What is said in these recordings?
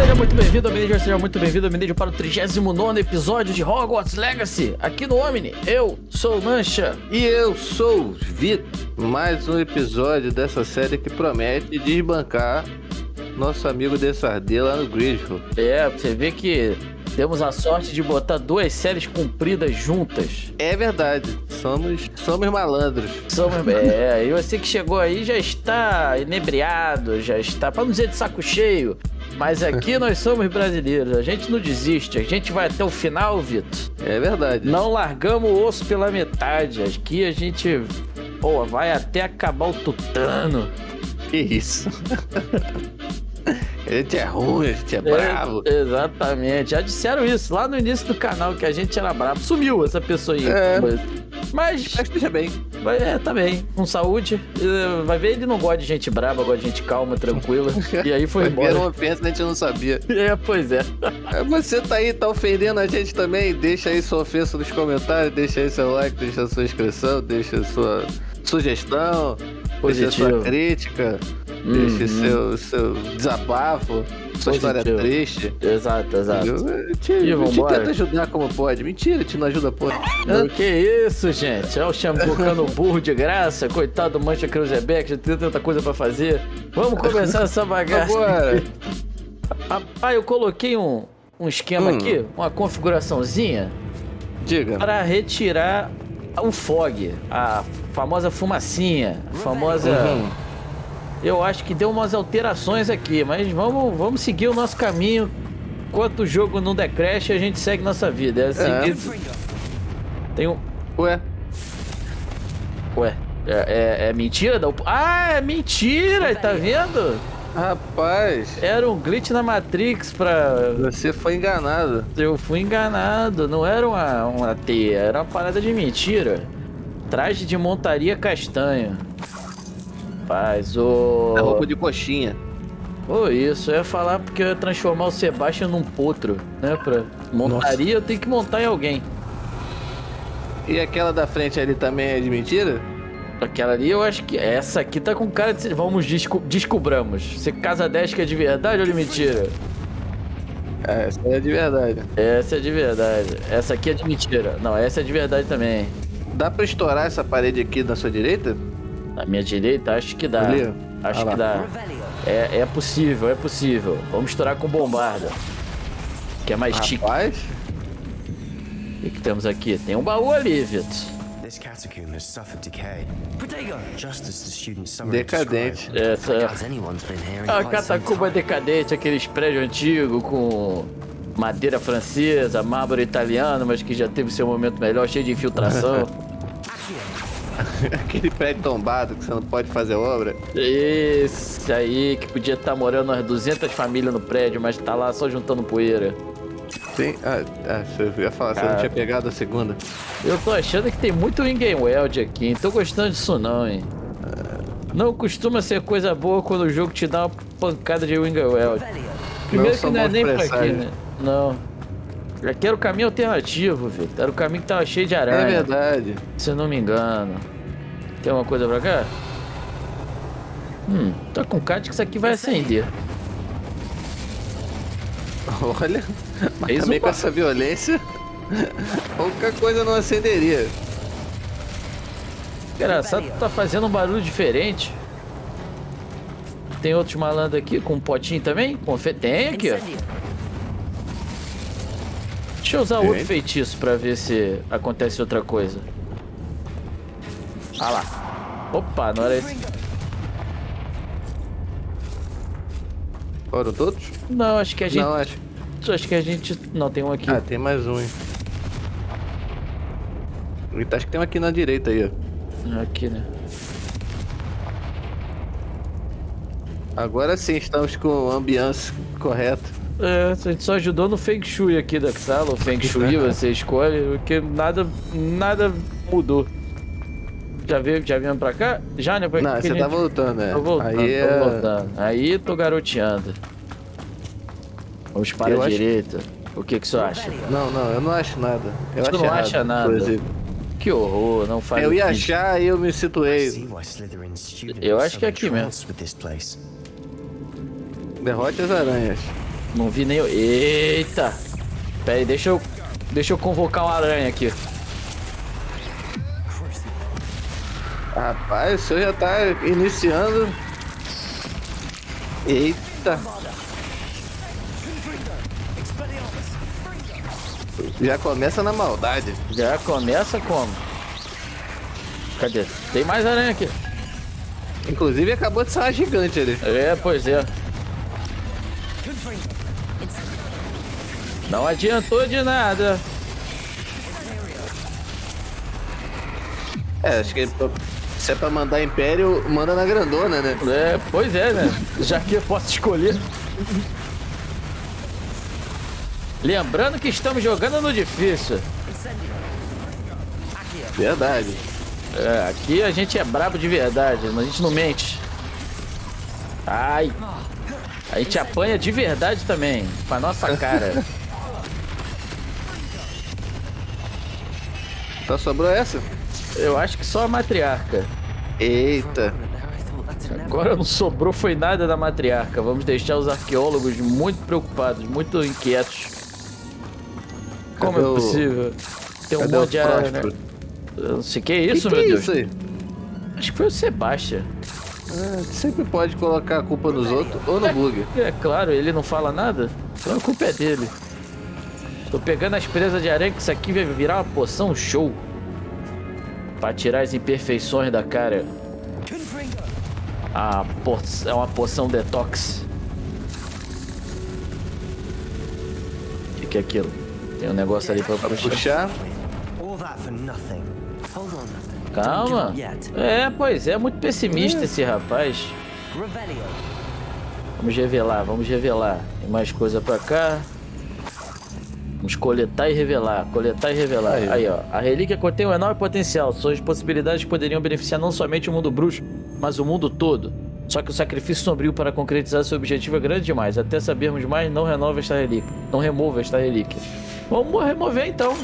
Seja muito bem-vindo, Manager, seja muito bem-vindo, Manager, para o 39º episódio de Hogwarts Legacy, aqui no OMNI. Eu sou o Mancha. E eu sou o Vitor. Mais um episódio dessa série que promete desbancar nosso amigo Dessardê lá no Griswold. Você vê que temos a sorte de botar duas séries compridas juntas. É verdade, somos malandros. E você que chegou aí já está inebriado, já está, para não dizer de saco cheio. Mas aqui nós somos brasileiros, a gente não desiste, a gente vai até o final, Vitor. É verdade. Não largamos o osso pela metade, aqui a gente vai até acabar o tutano. Que isso? A gente é ruim, a gente é bravo. Exatamente, já disseram isso lá no início do canal, que a gente era bravo. Sumiu essa pessoa aí. Mas esteja bem. Tá bem, com saúde. Vai ver, ele não gosta de gente brava, gosta de gente calma, tranquila. E aí foi embora. Era uma ofensa, a gente não sabia. Pois é. Você tá aí, tá ofendendo a gente também? Deixa aí sua ofensa nos comentários, deixa aí seu like, deixa a sua inscrição, deixa a sua sugestão, deixa a sua crítica, deixa seu desabafo, sua história triste. Exato. A gente tenta ajudar como pode. Mentira, a gente não ajuda porra. Que isso, gente? Olha o Xambu colocando burro de graça. Coitado do Mancha Cruzebeck, já tem tanta coisa pra fazer. Vamos começar essa bagaça. Agora. Rapaz, eu coloquei um esquema aqui, uma configuraçãozinha. Diga. Para retirar o fog, a famosa fumacinha, a famosa... Eu acho que deu umas alterações aqui, mas vamos seguir o nosso caminho. Enquanto o jogo não der crash, a gente segue nossa vida. Tem um... Ué, é mentira? É mentira, tá vendo? rapaz, Era um glitch na Matrix pra... você foi enganado. Eu fui enganado, não era uma teia, era uma parada de mentira. Traje de montaria castanho. Rapaz, É roupa de coxinha. Isso, eu ia falar porque eu ia transformar o Sebastian num potro, né? Pra montaria. Nossa. Eu tenho que montar em alguém. E aquela da frente ali também é de mentira? Aquela ali eu acho que... Essa aqui tá com cara de... Vamos descobramos. Você casa Deste que é de verdade ou de mentira? Essa é de verdade. Essa é de verdade. Essa aqui é de mentira. Não, essa é de verdade também. Dá pra estourar essa parede aqui na sua direita? Na minha direita, acho que dá. Ali? Acho que dá. É possível, é possível. Vamos estourar com bombarda. Que é mais chique. Rapaz. O que temos aqui? Tem um baú ali, Vitor. Decadente. A catacumba decadente, aqueles prédios antigos com madeira francesa, mármore italiano, mas que já teve seu momento melhor, cheio de infiltração. Aquele prédio tombado que você não pode fazer obra. Esse aí que podia estar morando umas 200 famílias no prédio, mas tá lá só juntando poeira. Tem... eu ia falar, você não tinha pegado a segunda. Eu tô achando que tem muito Wing Weld aqui, não tô gostando disso não, hein. Não costuma ser coisa boa quando o jogo te dá uma pancada de Wing Weld. Primeiro que não é nem pra aqui, né? Não. Aqui era o caminho alternativo, Vitor. Era o caminho que tava cheio de aranha. É verdade. Se eu não me engano. Tem alguma coisa pra cá? Tá com cara de que isso aqui vai acender. Olha, mas também com essa violência, qualquer coisa não acenderia. Engraçado, tá fazendo um barulho diferente. Tem outros malandros aqui com um potinho também? Tem aqui, ó. Deixa eu usar outro feitiço pra ver se acontece outra coisa. Ah lá. Opa, não era esse. Foram todos? Não, acho que a gente... Não, acho que a gente... Não, tem um aqui. Tem mais um, hein. Acho que tem um aqui na direita aí, ó. Aqui, né? Agora sim, estamos com a ambiance correta. A gente só ajudou no Feng Shui aqui da sala. O Feng Shui você escolhe, porque nada mudou. Já viemos pra cá? Já, né? Não, você tá voltando, né? Tô voltando, voltando. Aí tô garoteando. Vamos para a direita. O que você acha? Não, eu não acho nada. Você não acha nada? Que horror, não faz. Eu ia achar e eu me situei. Eu acho que é aqui mesmo. Derrote as aranhas. Não vi nem... Eita! Pera aí, deixa eu convocar uma aranha aqui. Rapaz, o senhor já tá iniciando. Eita! Já começa na maldade. Já começa como? Cadê? Tem mais aranha aqui. Inclusive acabou de sair uma gigante ali. É, pois é. Não adiantou de nada. Acho que se é pra mandar Império, manda na grandona, né? É, pois é, né? Já que eu posso escolher. Lembrando que estamos jogando no difícil. Verdade. É, aqui a gente é brabo de verdade, a gente não mente. Ai. A gente apanha de verdade também, com a nossa cara. Só sobrou essa? Eu acho que só a matriarca. Eita. Agora não sobrou foi nada da matriarca. Vamos deixar os arqueólogos muito preocupados, muito inquietos. Como é possível? Tem um monte de área, né? Eu não sei o que é isso, meu Deus. Isso aí? Acho que foi o Sebastian. Sempre pode colocar a culpa nos outros ou no bug. É claro, ele não fala nada, então a culpa é dele. Tô pegando as presas de aranha, que isso aqui vai virar uma poção show. Pra tirar as imperfeições da cara. É uma poção detox. O que é aquilo? Tem um negócio ali pra puxar. Calma. É, pois é, muito pessimista esse rapaz. Vamos revelar. Tem mais coisa pra cá. Vamos coletar e revelar. Aí, ó. A relíquia contém um enorme potencial. Suas possibilidades poderiam beneficiar não somente o mundo bruxo, mas o mundo todo. Só que o sacrifício sombrio para concretizar seu objetivo é grande demais. Até sabermos mais, não remova esta relíquia. Vamos remover então.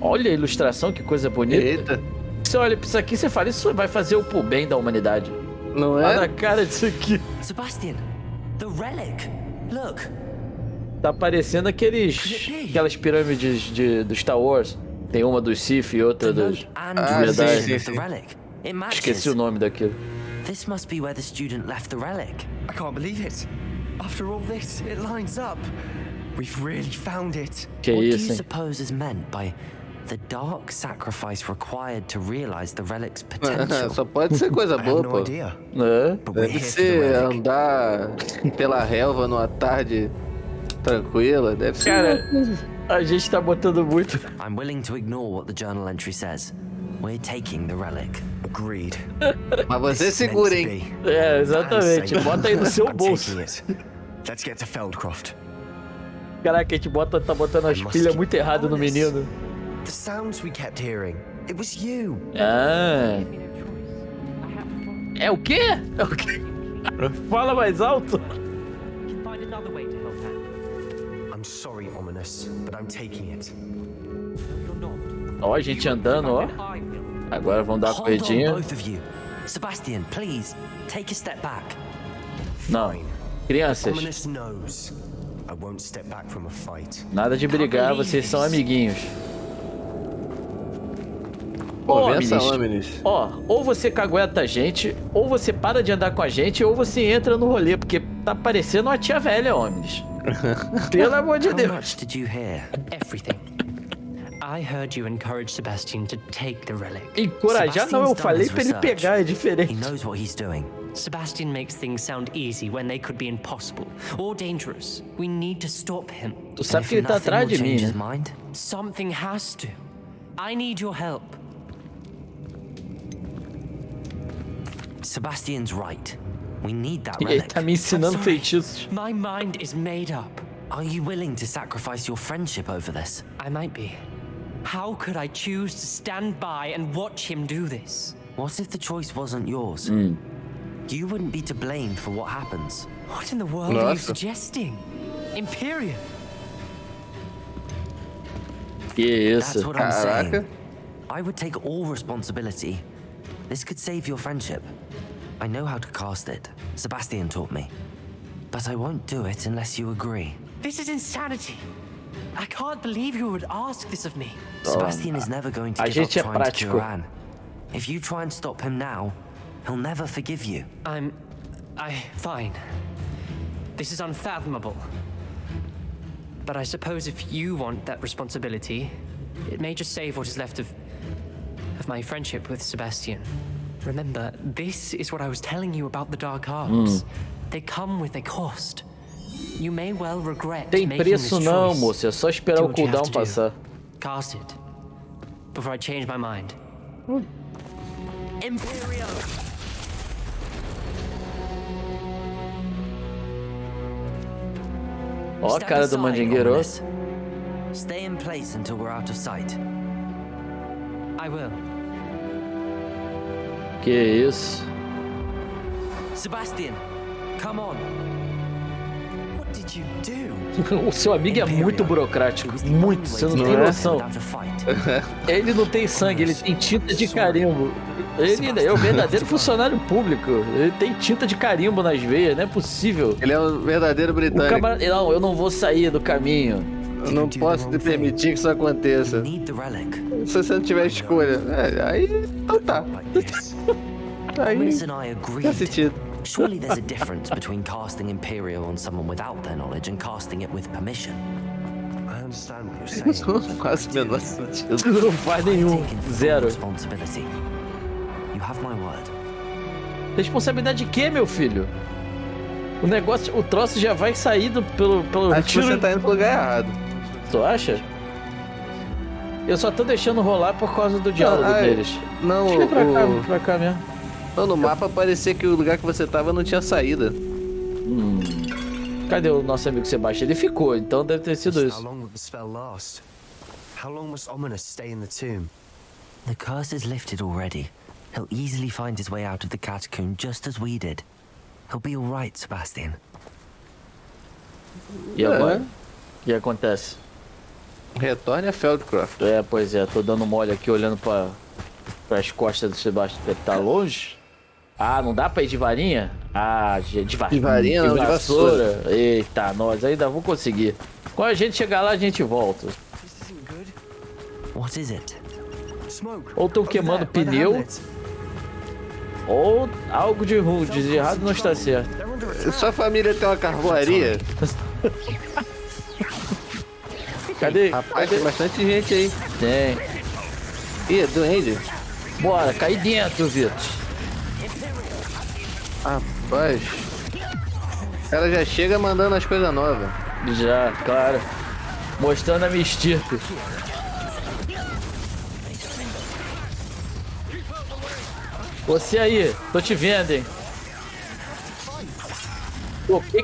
Olha a ilustração, que coisa bonita. Eita. Você olha pra isso aqui e você fala, isso vai fazer o bem da humanidade. Não é? Olha na cara disso aqui. Sebastian, the relic. Look. Tá parecendo aquelas pirâmides do Star Wars. Tem uma dos Sith e outra dos... sim. Esqueci o nome daquilo. This must be where the student left the relic. I can't believe it. After all this, it lines up. We've really found it. Que What do isso, you hein? suppose is meant by the dark sacrifice required to realize the relic's potential? Só pode ser coisa I have boa, no pô. idea. É. But we're Deve here for the ser relic. andar pela relva numa tarde tranquila. Deve ser. Cara, a gente tá botando muito... I'm willing to ignore what the journal entry says. We're taking the relic. Agreed. Mas você It's meant segura, to hein? be. É, exatamente. Bota aí no seu I'm bolso. taking it. Let's get to Feldcroft. Caraca, a gente tá botando as pilhas muito errado no menino. The sounds we kept hearing. It was you. Ah. É o quê? É o quê? Fala mais alto. I'm sorry, Ominous, but I'm taking it. Ó, a gente andando, ó. Agora vamos dar uma Hold on, corridinha. both of you. Sebastian, please, take a step back. Não. Crianças, Ominous knows. I won't step back from a fight. nada de brigar, vocês são amiguinhos. Pô, Ô, vê essa Omnis. Omnis. Ó, ou você cagueta a gente, ou você para de andar com a gente, ou você entra no rolê, porque tá parecendo uma tia velha, Omnis. Pelo amor de How Deus. much did you hear? Everything. I heard you encourage Sebastian to take the relic. Encorajar não, eu Sebastian's falei done pra his ele research. pegar, é He diferente. knows what he's doing. Sebastian makes things sound easy when they could be impossible or dangerous. We need to stop him. Tu sabe And que if ele tá nothing atrás will de mim, change his né? mind, Something has to. I need your help. Sebastian's right. We need that E ele relic. tá me ensinando I'm sorry. feitiços. My mind is made up. Are you willing to sacrifice your friendship over this? I might be. How could I choose to stand by and watch him do this? What if the choice wasn't yours? You wouldn't be to blame for what happens. What in the world are you Nossa. suggesting? Imperium? Que That's isso. what I'm Caraca. saying. I would take all responsibility. This could save your friendship. I know how to cast it. Sebastian taught me. But I won't do it unless you agree. This is insanity. I can't believe you would ask this of me. Sebastian is never going to A give up gente é trying to prático. cure Anne. If you try and stop him now, he'll never forgive you. Fine. This is unfathomable. But I suppose if you want that responsibility, it may just save what is left of my friendship with Sebastian. Remember, this is what I was telling you about the dark arts. They come with a cost. You may well regret Tem making this preço não, choice. moço. É só esperar Do o what you have cooldown to do. passar. Cast it. Before I change my mind. Imperio! Ó a cara do mandingueiro. Stay in place until we're out of sight. I will. Que isso? Sebastian, come on. What did you do? O seu amigo é muito burocrático. Muito. Você não tem noção. Ele não tem sangue, ele tem tinta de carimbo. Ele é o verdadeiro funcionário público. Ele tem tinta de carimbo nas veias, não é possível. Ele é o verdadeiro britânico. Não, eu não vou sair do caminho. Eu não posso te permitir que isso aconteça. Se você não tiver escolha. Aí, então tá. Aí, faz sentido. Surely there's a difference between casting Imperial on someone without their knowledge and casting it with permission. I understand what you're saying. Isso não faz o menor sentido. Não faz nenhum. Zero. Responsibility. You have my word. Responsabilidade de quê, meu filho? O negócio, o troço já vai sair pelo Acho que você tá indo pro lugar errado. Tu acha? Eu só tô deixando rolar por causa do diálogo deles. Não, Deixa eu pra cá mesmo. Não, no mapa parecia que o lugar que você tava não tinha saída. Cadê o nosso amigo Sebastian? Ele ficou, então deve ter sido How isso. long will the spell last? How long must Ominous stay in the tomb? The curse is lifted already. He'll easily find his way out of the catacomb just as we did. He'll be all right, Sebastian. E agora? O que acontece? Retorne a Feldcroft. Pois é, tô dando mole aqui olhando pras costas do Sebastian. Tá longe? Ah, não dá pra ir de varinha? Ah, de varinha. De varinha não, de vassoura. Eita, nós ainda vamos conseguir. Quando a gente chegar lá, a gente volta. What is it? Ou estão queimando pneu, ou algo de ruim, de errado não está certo. Sua família tem uma carvoaria? Cadê? Rapaz, tem bastante gente aí. Tem. Ih, é duende? Bora, cai dentro, Vitor. Rapaz. Ela já chega mandando as coisas novas. Já, claro. Mostrando a minha estirpe. Você aí, tô te vendo, hein? Pô, que...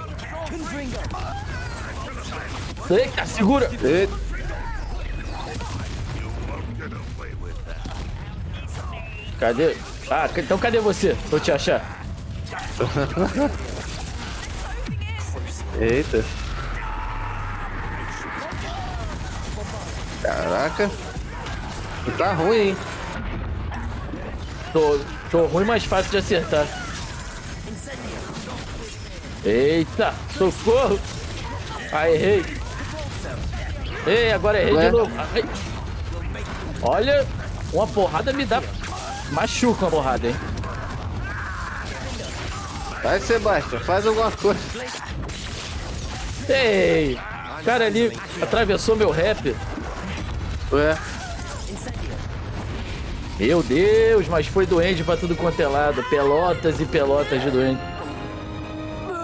Eita, segura! Eita. Cadê? Ah, então cadê você? Vou te achar. Eita. Caraca. Tá ruim, hein? Tô ruim, mais fácil de acertar. Eita, socorro! Ah, errei. Ei, agora errei de novo. Ai. Olha, uma porrada me dá... Machuca uma porrada, hein? Vai, Sebastian, faz alguma coisa. Ei, o cara ali atravessou meu rap. Ué. Meu Deus, mas foi doente pra tudo quanto é lado. Pelotas e pelotas de doente.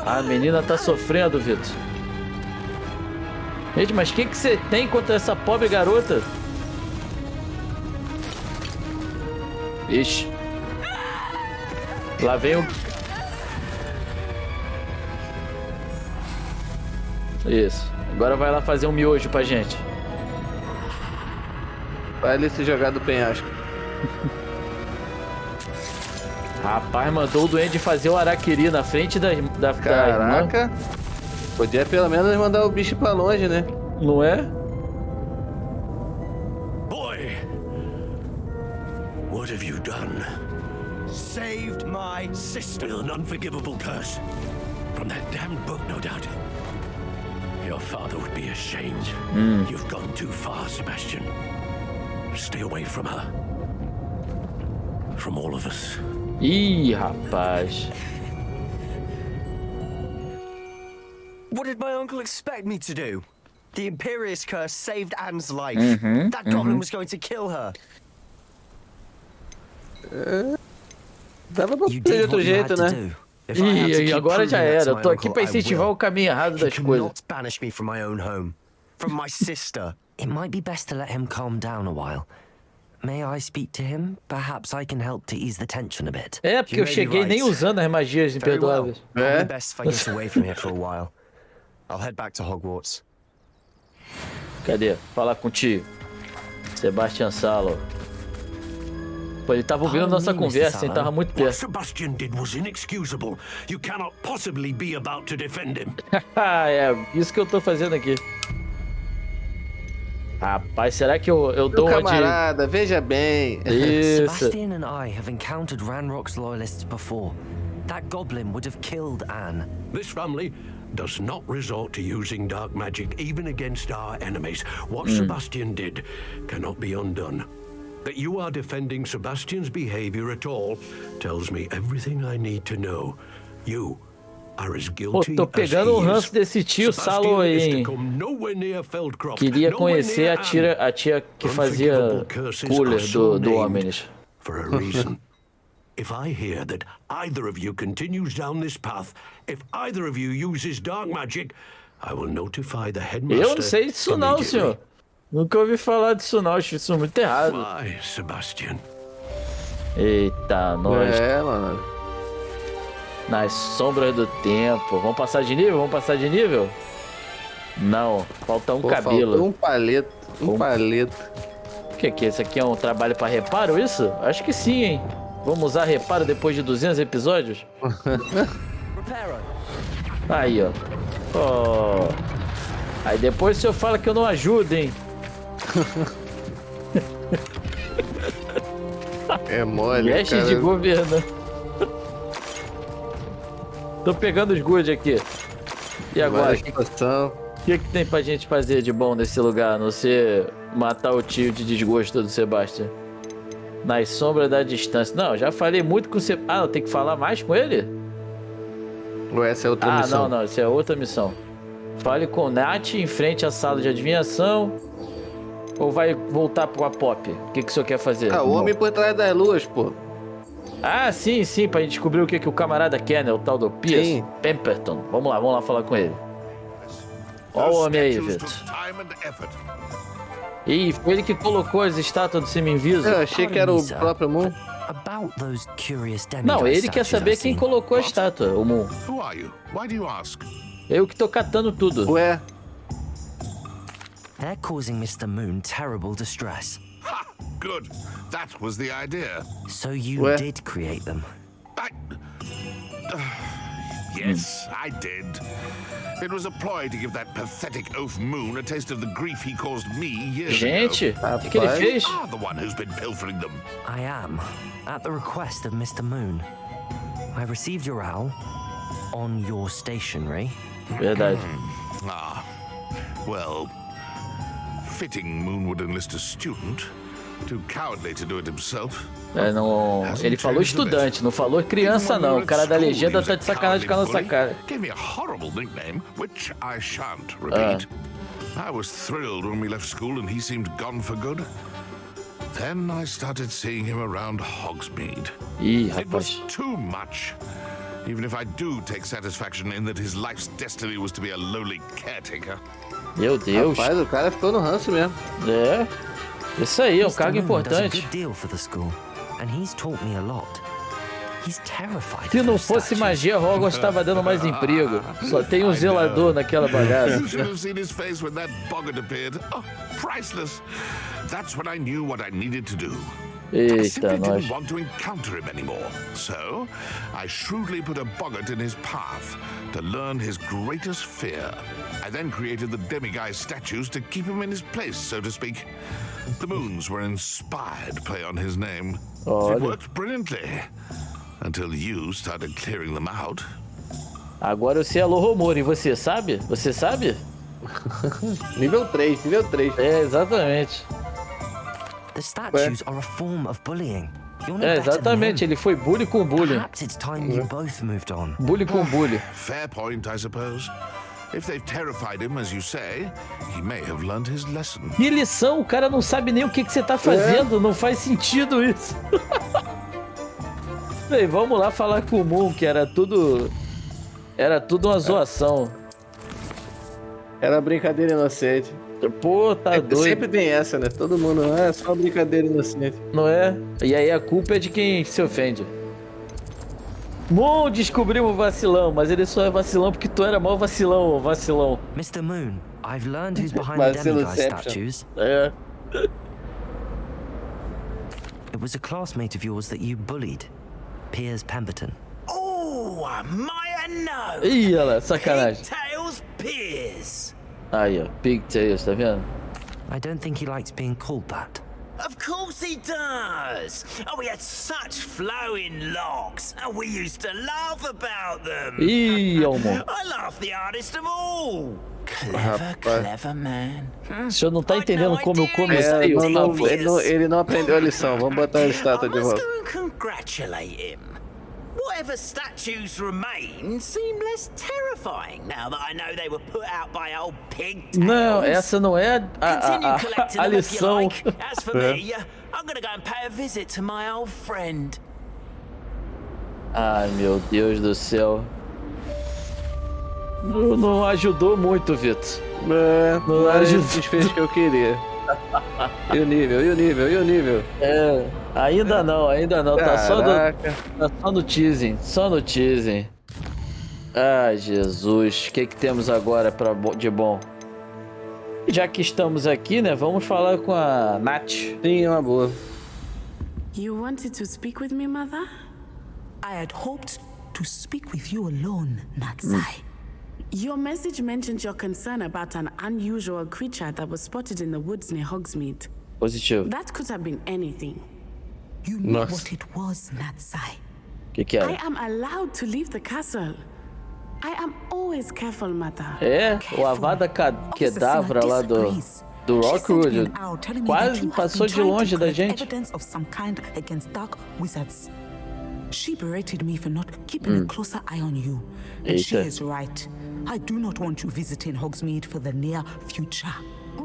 A menina tá sofrendo, Vitor. Gente, mas o que você tem contra essa pobre garota? Ixi. Lá vem o... Isso. Agora vai lá fazer um miojo pra gente. Vai ali se jogar do penhasco. Rapaz, mandou o duende fazer o araquiri na frente da irmã. Caraca. Podia pelo menos mandar o bicho pra longe, né? Não é? Boy, what have you done? Saved my sister. With an unforgivable curse. From that damned book, no doubt. Your father would be ashamed. You've gone too far, Sebastian. Stay away from her. From all of us. Ih, rapaz. What did my uncle expect me to do? The Imperious curse saved Anne's life. That goblin was going to kill her. Dava pra You fazer de did outro what you had jeito, to né? do. If I had to Ih, keep agora já proving that era. to Eu my tô aqui uncle, pra I incentivar will. o caminho errado He das coisas. cannot banish me from my own home. From my sister. It might be best to let him calm down a while. May I speak to him? Perhaps I can help to ease the tension a bit. É, porque eu cheguei nem usando as magias Very well. imperdoáveis. Probably best if I get away from here for a while. I'll head back to Hogwarts. Cadê? Falar com o tio. Sebastian Salo. Pô, ele tava ouvindo nossa conversa, hein? Tava muito What perto. Sebastian did was inexcusable. You cannot possibly be about to defend him. É, isso que eu tô fazendo aqui. Rapaz, será que eu dou uma de... Camarada, veja bem. Isso. Sebastian and I have encountered Ranrock's loyalists before. That goblin would have killed Anne. This family does not resort to using dark magic even against our enemies. What Sebastian did cannot be undone. That you are defending Sebastian's behavior at all tells me everything I need to know. You are as Pô, guilty tô pegando o as he ranço is. desse tio Salo aí, Sebastian is hein? to come nowhere near Feldcroft, Queria nowhere conhecer near a tia que fazia Unforgivable curses cooler are so do named OMNI. for a reason. If I hear that either of you continues down this path, if either of you uses dark magic, I will notify the headmaster. Eu não sei disso não, immediately. senhor. Nunca ouvi falar disso não, acho isso muito errado. Why, Sebastian? Eita, nós. É, mano. Nas sombras do tempo. Vamos passar de nível? Vamos passar de nível? Não, falta um Pô, cabelo. faltou um palito. Um palito. O que é? Isso aqui é um trabalho pra reparo, isso? Acho que sim, hein? Vamos usar reparo depois de 200 episódios? Aí, ó. Ó. Aí depois o senhor fala que eu não ajudo, hein? É mole, Deste cara. de governo. Tô pegando os good aqui. E agora? Várias situação. O que tem pra gente fazer de bom nesse lugar? A não ser matar o tio de desgosto do Sebastian. Nas sombras da distância. Não, já falei muito com o Sebastian. Ah, eu tenho que falar mais com ele? Ou essa é outra missão? Não, isso é outra missão. Fale com o Nath em frente à sala de adivinhação. Ou vai voltar pra Pop? O que o senhor quer fazer? O homem por trás das luas, pô. Ah, sim, pra gente descobrir o que o camarada quer, né? O tal do Pierce Sim. Pemberton. Vamos lá falar com ele. Ó o homem aí, Vitor. Ih, foi ele que colocou as estátuas do Semi-Inviso. Eu achei que era o próprio Moon. About those curious Não, demigod ele quer statues saber I've quem seen. colocou a estátua, o Moon. Who are you? Why do you ask? Eu que tô catando tudo. Ué, They're causing Mr. Moon terrible distress. Ha! Good. That was the idea. So you Where? did create them. Yes, I did. It was a ploy to give that pathetic oaf Moon a taste of the grief he caused me years Gente, ago. o que ele Rapaz. fez? You are the one who's been pilfering them. I am, at the request of Mr. Moon. I received your owl on your stationery. Verdade. Ah, well, fitting Moon would enlist a student. Too cowardly to do it himself. É, não... Ele falou estudante, não falou criança não. O cara da legenda tá de sacanagem com a nossa cara. Gave me a horrible nickname, which I shan't repeat. I was thrilled when we left school and he seemed gone for good. Then I started seeing him around Hogsmeade. Ih, It was rapaz. too much. Even if I do take satisfaction in that his life's destiny was to be a lowly caretaker. Meu Deus. rapaz, o cara ficou no ranço mesmo. É. Isso aí, é um Mr. cargo Moon does a importante. good deal for the school, and he's taught me a lot. He's terrified Se of não those fosse statues. magia, Hogwarts estava dando mais emprego. Só tem um zelador naquela bagaça. You should have seen his face when that boggart appeared. Oh, priceless. That's when I knew what I needed to do. I Eita, simply nós. didn't want to encounter him anymore. So, I shrewdly put a boggart in his path to learn his greatest fear. I then created the demiguise statues to keep him in his place, so to speak. The moons were an inspired play on his name. Olha. It worked brilliantly. Until you started clearing them out. Agora eu sei alô rumor, e você sabe? Você sabe? Nível 3, nível 3. É, exatamente. The statues are a form of bullying. You're no É, better than exatamente. him. Ele foi bully com bullying. Perhaps it's time you both moved on. Bully com bully. Fair point, I suppose. If they've terrified him, as you say, he may have learned his lesson. Que lição, o cara não sabe nem o que você tá fazendo, não faz sentido isso. Bem, vamos lá falar com o Moon, que era tudo uma zoação. Era brincadeira inocente. Pô, tá doido. Sempre tem essa, né? Todo mundo, é só brincadeira inocente. Não é? E aí a culpa é de quem se ofende. Moon descobriu o vacilão, mas ele só é vacilão porque tu era mó vacilão, ô vacilão. Mr. Moon, I've learned who's behind the demiguise statues. É. It was a classmate of yours that you bullied, Piers Pemberton. Oh, my no! Ih, olha lá, sacanagem. Pigtails Piers. Aí, ó, pigtails, tá vendo? I don't think he likes being called that. Of course he does. Oh, we had such flowing locks, and we used to laugh about them. Ih, ó, Moon. I laughed the hardest of all. Clever man. O senhor não tá entendendo como eu É, comecei o papo. ele não aprendeu a lição. Vamos botar a estátua I de must volta. go and congratulate him. Whatever statues remain seem less terrifying now that I know they were put out by old pigtails. Não, essa não é Continue collecting a them if you lição. like. As for me, I'm gonna go and pay a visit to my old friend. Ai, meu Deus do céu. Não ajudou muito, Vitor. Não era o desfecho que eu queria. E o nível? É, ainda não. Tá só no teasing, Ai, Jesus, o que temos agora de bom? Já que estamos aqui, né, vamos falar com a Nath. Sim, é uma boa. You wanted to speak with me, Mother? I had hoped to speak with you alone, Natsai. Your message mentioned your concern about an unusual creature that was spotted in the woods near Hogsmeade. Positivo. That could have been anything. You knew Nossa. what it was, Natsai. Que I era? am allowed to leave the castle. I am always careful, Mother. É, o Avada Kedavra lá do Rockwood quase passou de longe da gente. Evidence of some kind against dark wizards. She berated me for not keeping a closer eye on you. And she Eita. is right. I do not want you visiting Hogsmeade for the near future.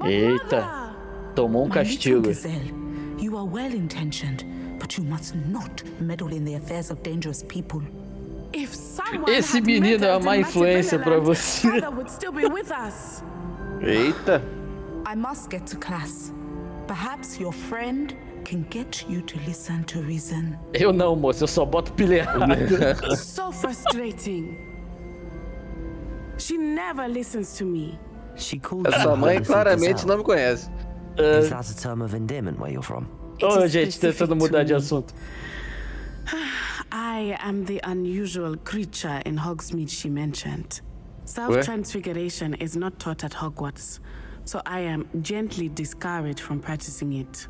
Eita, tomou My little castigo. gazelle, you are well-intentioned, but you must not meddle in the affairs of dangerous people. If someone Esse had menino é murdered uma in influência pra Machiavelliland, você. Father would still be with us. Eita. I must get to class. Perhaps your friend can get you to listen to reason. Eu não, moço, eu só boto pilha errada. So frustrating. She never listens to me. She called A you sua a mãe little claramente gazelle. não me conhece. Is that a term of endearment where you're from? Ô, is gente, specific tentando to mudar de me. assunto. I am the unusual creature in Hogsmeade she mentioned. Self-transfiguration is not taught at Hogwarts, so I am gently discouraged from practicing it.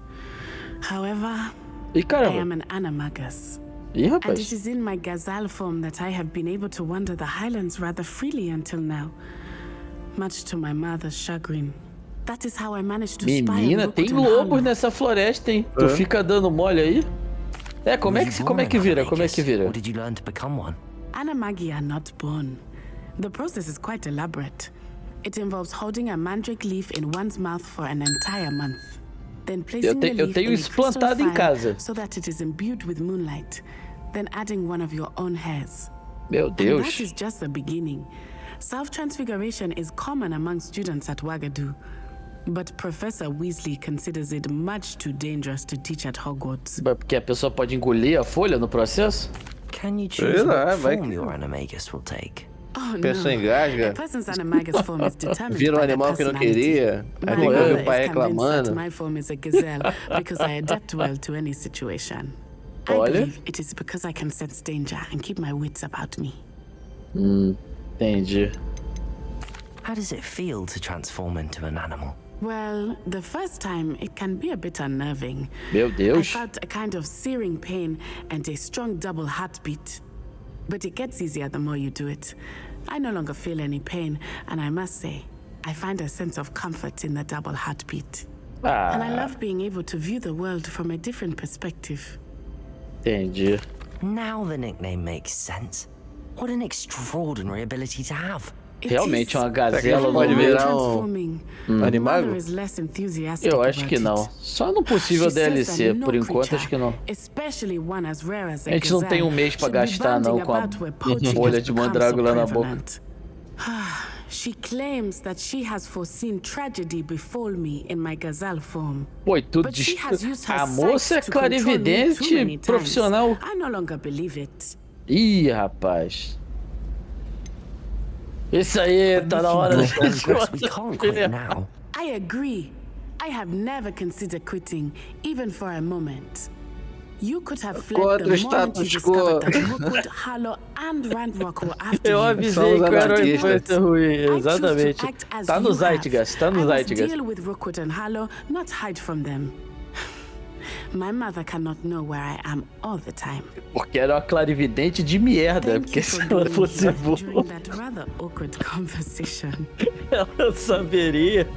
However, Ih, I caramba. am an animagus, Ih, and it rapaz. is in my gazelle form that I have been able to wander the Highlands rather freely until now, much to my mother's chagrin. That is how I managed to spy on Menina, tem Rookwood and lobos Hollow. nessa floresta, hein? Tu fica dando mole aí? É, como é que vira? Como é que vira? Or did you learn to become one? Animagi are not born. The process is quite elaborate. It involves holding a mandrake leaf in one's mouth for an entire month. Then placing the eu leaf tenho in a isso crystal plantado em fire casa. so that it is imbued with moonlight. Then adding one of your own hairs. Meu And Deus. that is just the beginning. Self-transfiguration is common among students at Wagadu. But Professor Weasley considers it much too dangerous to teach at Hogwarts. Porque a pessoa pode engolir a folha no processo? Can you choose lá, what vai form que- your animagus will take? Oh, A pessoa no. engasga, A person's animagus form is determined vira by their animal que não personality. queria, aí My tem que mother ouvir o pai is convinced that reclamando. my form is a gazelle because I adapt well to any situation. I Olha. believe it is because I can sense danger and keep my wits about me. Entendi. How does it feel to transform into an animal? Well, the first time it can be a bit unnerving. Meu I Deus. felt a kind of searing pain and a strong double heartbeat. But it gets easier the more you do it. I no longer feel any pain, and I must say, I find a sense of comfort in the double heartbeat. And I love being able to view the world from a different perspective. Entendi. Now the nickname makes sense. What an extraordinary ability to have. Realmente uma gazela pode virar animal? animago? Eu acho que não. Só no possível DLC, por enquanto acho que não. A gente não tem um mês pra gastar não com a folha de mandrágora na boca. She claims that she has foreseen tragedy befall me in my gazelle form. Pô, tudo de... A moça é clarividente profissional. I no longer believe it. Ih, rapaz. Isso aí, tá na hora da gente now. I agree. I have never considered quitting, even for a moment. You could have fled the moment you discovered that Rookwood, Harlow, and Ranrock were after Eu you. avisei que era uma influência ruim, exatamente. Tá no Zeitgeist, tá no Zeitgeist. Deal with Rookwood and Harlow, not hide from them. My mother cannot know where I am all the time. Porque era uma clarividente de merda, porque se ela fosse boa, during that rather awkward conversation. ela saberia.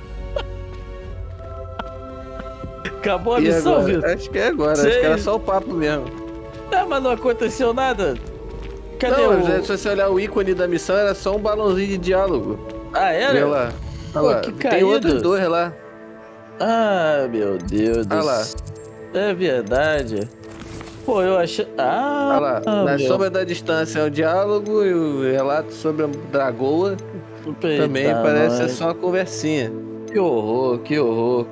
Acabou a missão, viu? Acho que é agora, acho que era só o papo mesmo. Ah, mas não aconteceu nada? Cadê não, se você olhar o ícone da missão, era só um balãozinho de diálogo. Ah, era? Olha lá. Olha lá. Que tem caído. outros dois lá. Ah, meu Deus do Olha lá. céu. É verdade. Pô, eu achei... Ah, olha lá. Na sombra da distância é o diálogo e o relato sobre a dragoa. Também parece só uma conversinha. Que horror, que horror.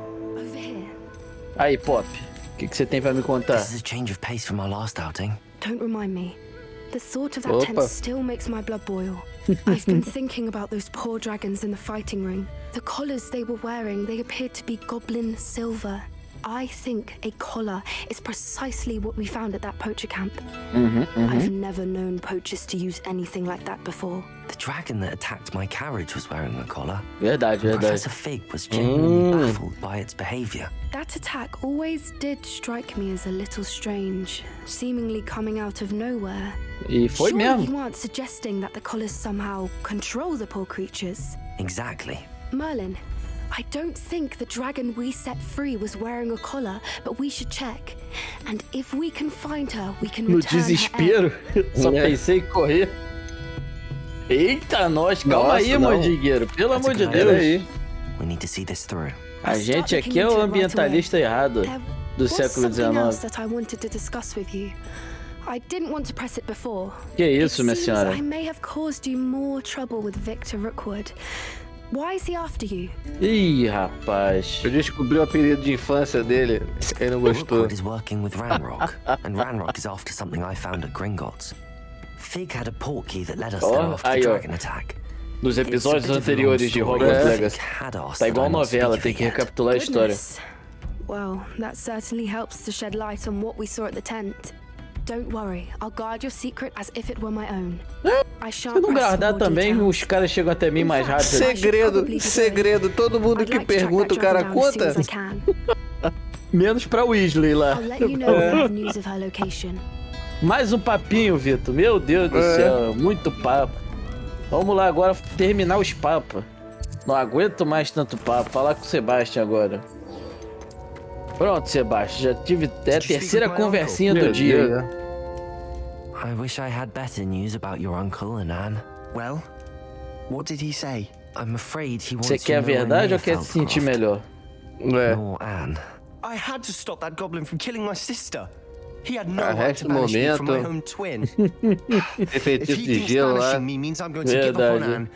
Aí, Pop, o que você tem pra me contar? This is a change of pace from our last outing. Don't remind me. The thought of that tent still makes my blood boil. I've been thinking about those poor dragons in the fighting ring. The collars they were wearing, they appeared to be goblin silver. I think a collar is precisely what we found at that poacher camp. I've never known poachers to use anything like that before. The dragon that attacked my carriage was wearing a collar. Verdade. Professor Fig was genuinely baffled by its behavior. That attack always did strike me as a little strange, seemingly coming out of nowhere. E foi mesmo. You aren't suggesting that the collars somehow control the poor creatures? Exactly. Merlin, I don't think the dragon we set free was wearing a collar, but we should check. And if we can find her, we can return No desespero, só pensei em correr. Eita, nós, calma aí, Mondigueiro, pelo amor de Deus. We need to see this through. A gente aqui é o ambientalista errado do século XIX. I didn't want to press it before. Que isso, minha senhora? I may have caused you more trouble with Victor Rookwood. Why is he after you? Ih, rapaz. Eu descobri o apelido de infância dele. Ele não gostou. Rookwood is working with Ranrock, and Ranrock is after something I found at Gringotts. Fig had a portkey that led us there after the dragon attack. Nos episódios anteriores de Hogwarts Legacy. Tá igual novela, tem que recapitular a história. Well, that certainly helps to shed light on what we saw at the tent. Don't worry, I'll guard your secret as if it were my own. Se não guardar também, os caras chegam até mim mais rápido. Segredo, todo mundo que pergunta, o cara conta. Menos pra Weasley lá. Mais um papinho, Vitor. Meu Deus do céu, muito papo. Vamos lá agora terminar os papos. Não aguento mais tanto papo. Falar com o Sebastian agora. Pronto, Sebastian. Já tive até a terceira conversinha do dia. I wish I had better news about your uncle and Anne. Well, what did he say? I'm afraid he wants Você quer a verdade ou quer se sentir melhor? Nor Anne. I had to stop that goblin from killing my sister. He had no right to banish me from my own twin. If he thinks banishing me means I'm going to give up on Anne,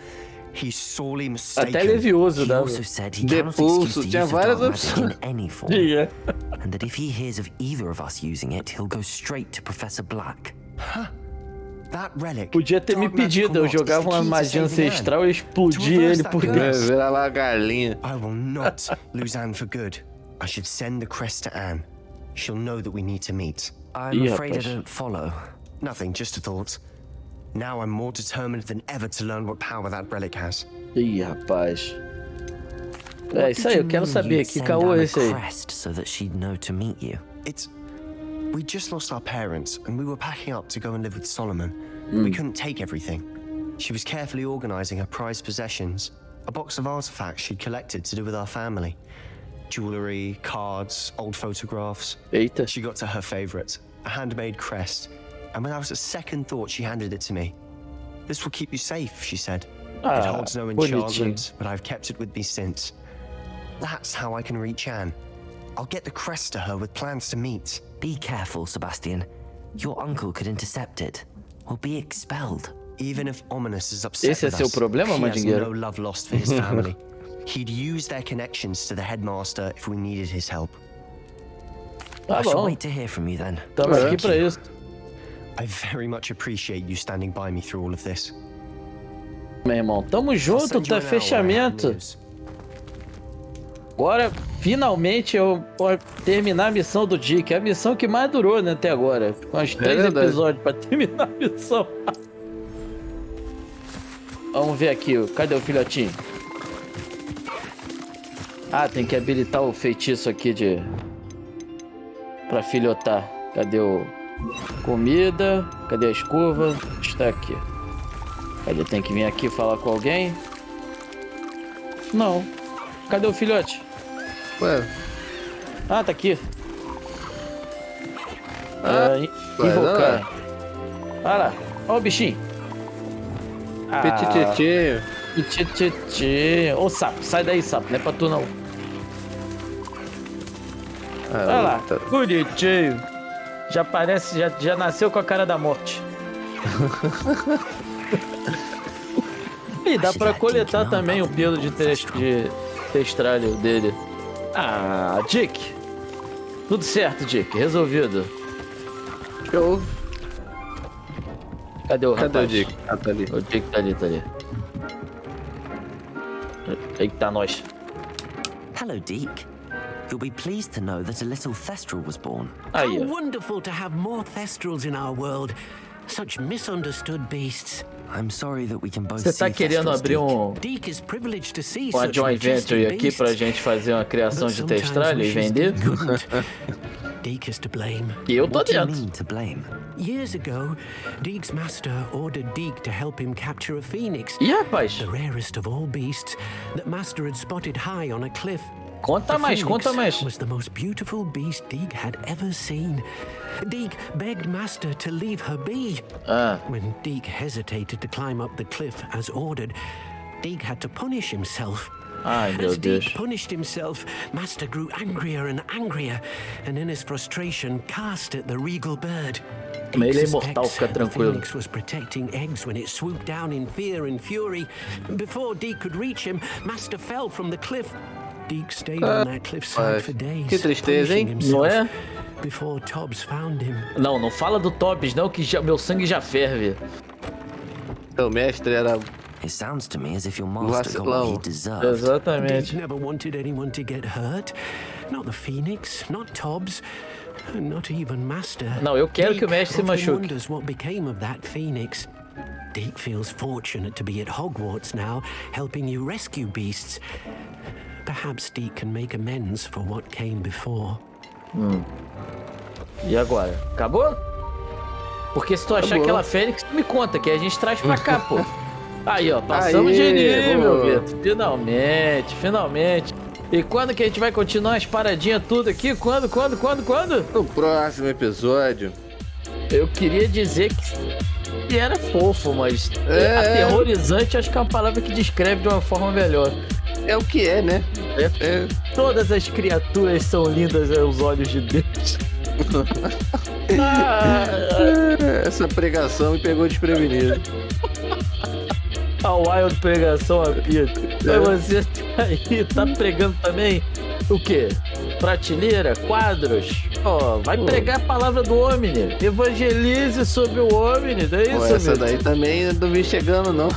he's sorely mistaken. Até levioso, He also said he cannot excuse the use of dark magic in any form. And that if he hears of either of us using it, he'll go straight to Professor Black. Huh? That relic. Podia ter me pedido, eu jogava uma magia ancestral e explodia ele por dentro. Virar lá a galinha. I will not lose Anne for good. I should send the crest to Anne. She'll know that we need to meet. I'm afraid I don't follow. Nothing, just a thought. Now I'm more determined than ever to learn what power that relic has. Ih, rapaz. É isso aí, eu quero saber que caô é esse aí. So that she'd know to meet you. We just lost our parents, and we were packing up to go and live with Solomon. We couldn't take everything. She was carefully organizing her prized possessions. A box of artifacts she'd collected to do with our family. Jewelry, cards, old photographs. Eita. She got to her favorite, a handmade crest. And when I was at second thought, she handed it to me. This will keep you safe, she said. It holds no enchantment, but I've kept it with me since. That's how I can reach Anne. I'll get the crest to her with plans to meet. Be careful, Sebastian. Your uncle could intercept it, or be expelled. Even if Ominous is upset Esse é with seu us, problema, he has Mandingueiro? no love lost for his family. He'd use their connections to the headmaster if we needed his help. I shall wait to hear from you then. Estamos aqui pra isso. I very much appreciate you standing by me through all of this. Meu irmão, tamo junto, tá fechamento. Agora, finalmente, eu posso terminar a missão do Dick. É a missão que mais durou, né, até agora. Com os 3 episódios pra terminar a missão. Vamos ver aqui, cadê o filhotinho? Ah, tem que habilitar o feitiço aqui pra filhotar. Cadê o... Comida, cadê a escova? Está aqui. Cadê? Tem que vir aqui falar com alguém? Não. Cadê o filhote? Ué. Ah, tá aqui. Invocar. Olha lá. Olha o bichinho. Petititinho. Petititinho. Ô, sapo. Sai daí, sapo. Não é pra tu, não. Olha lá. Bonitinho. Já parece... Já nasceu com a cara da morte. E dá pra coletar também o pelo de testralho dele. Ah, Dick. Tudo certo, Dick. Resolvido. Show. Cadê o rapaz? Cadê o Dick? Ah, tá ali. O Dick tá ali, tá ali. Eita, nós. Hello, Deke. You'll be pleased to know that a little Thestral was born. How wonderful to have more Thestrals in our world. Such misunderstood beasts. I'm sorry that we can both Você tá querendo abrir uma joint venture aqui pra gente fazer uma criação de testralho e vender? Deke is to blame. E eu tô dentro. Years ago, Deke's master ordered Deke to help him capture a phoenix. Ih, rapaz. The rarest of all beasts that master had spotted high on a cliff. Conta mais, conta mais. Was the most beautiful beast Deke had ever seen. Deke begged Master to leave her be. When Deke hesitated to climb up the cliff as ordered, Deke had to punish himself. As Deke punished himself, Master grew angrier and angrier, and in his frustration cast at the regal bird. Ele é imortal, fica tranquilo. The phoenix was protecting eggs when it swooped down in fear and fury. Before Deke could reach him, Master fell from the cliff. Deke stayed on that cliffside for days. Que tristeza, hein? Não é? Before Tobbs found him. Não fala do Tobbs não, que meu sangue já ferve. Seu mestre era... It sounds to me as if your master got what he deserved. Exatamente. Deke never wanted anyone to get hurt. Not the Phoenix, not Tobbs, not even Master. Não, eu quero que o mestre se machuque. Wonders what became of that Phoenix. Deke feels fortunate to be at Hogwarts now, helping you rescue beasts. Perhaps Deke can make amends for what came before. E agora? Acabou? Porque se tu achar aquela Fênix, tu me conta, que a gente traz pra cá, pô. Aí, ó, passamos de nível, Vitor. Finalmente. E quando que a gente vai continuar as paradinhas tudo aqui? Quando? No próximo episódio. Eu queria dizer que era fofo, mas aterrorizante acho que é uma palavra que descreve de uma forma melhor. É o que é, né? Todas as criaturas são lindas aos olhos de Deus. Essa pregação me pegou desprevenido. A wild pregação apita. Mas você tá aí, tá pregando também o quê? Prateleira? Quadros? Vai pregar a palavra do OMNI. Evangelize sobre o OMNI, não é isso? Essa daí também não vi chegando, não.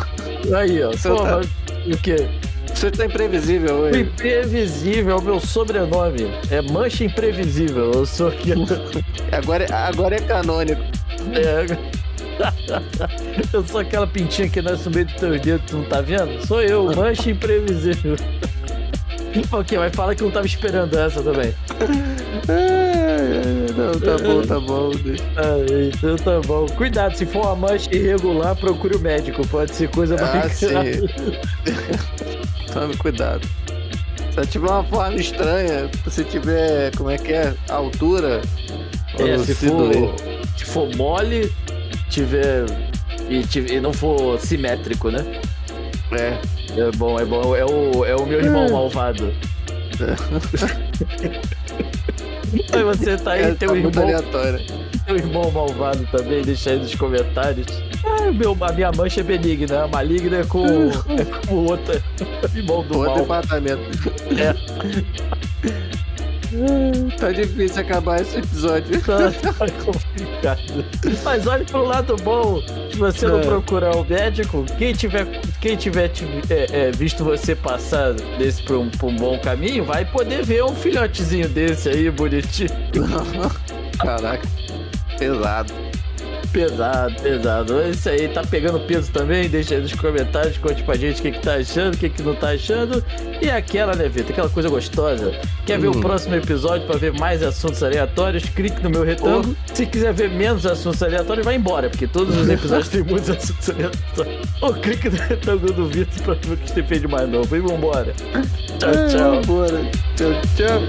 Aí, ó. O quê? Você tá imprevisível hoje. Imprevisível é o meu sobrenome. É Mancha Imprevisível. Eu sou aqui. Agora é canônico. Eu sou aquela pintinha que nasce no meio dos teus dedos, tu não tá vendo? Sou eu, Mancha Imprevisível. Ok, mas fala que eu não tava esperando essa também. Não, tá bom. Então tá bom. Cuidado, se for uma mancha irregular, procure o médico. Pode ser coisa mais grave. Tome cuidado. Se tiver uma forma estranha, se tiver, como é que é, altura... Se for mole, e não for simétrico, né? É bom. É o meu irmão malvado. Aí você tá aí, teu irmão malvado também, deixa aí nos comentários. A minha mancha é benigna, a maligna é com o outro irmão do mal. Departamento. Tá difícil acabar esse episódio. Tá complicado. Mas olha pro lado bom. Se você não procurar um médico, quem tiver visto você passar desse pra um bom caminho, vai poder ver um filhotezinho desse aí, bonitinho. Caraca, pesado. Esse aí tá pegando peso também? Deixa aí nos comentários, conte pra gente o que tá achando, o que não tá achando. E aquela, né, Vitor? Aquela coisa gostosa. Quer ver o próximo episódio pra ver mais assuntos aleatórios? Clique no meu retângulo. Se quiser ver menos assuntos aleatórios, vai embora, porque todos os episódios tem muitos assuntos aleatórios. Ou clique no retângulo do Vitor pra ver o que tem feito de mais novo. E vambora. Tchau. Tchau.